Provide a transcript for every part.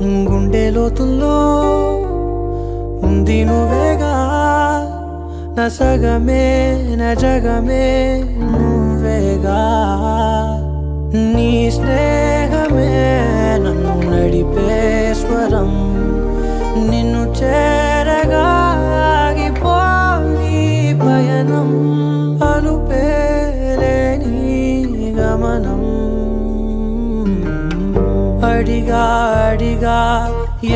గుండె లోతుల్లో ఉంది నువ్వేగా, నా సగమే నా జగమే నువ్వేగా. నీ స్నేహమే నన్ను నడిపే స్వరం, నిన్ను చేరగా ఆగిపోని పయనం, అలుపేలేని గమనం. అడిగా అడిగా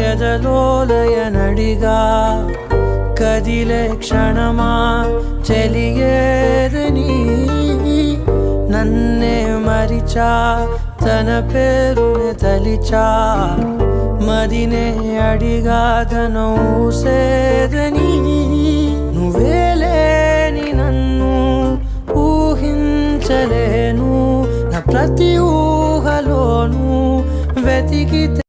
ఎదలోలయనడిగా, కదిలే క్షణమా చెలియేదని, నన్నే మరిచా తన పేరునే తలిచా, మదినే అడిగా తన ఊసేదని. నువ్వే లేని నన్ను ఊహించలేను, నా ప్రతి ఊహలోను వెతికితే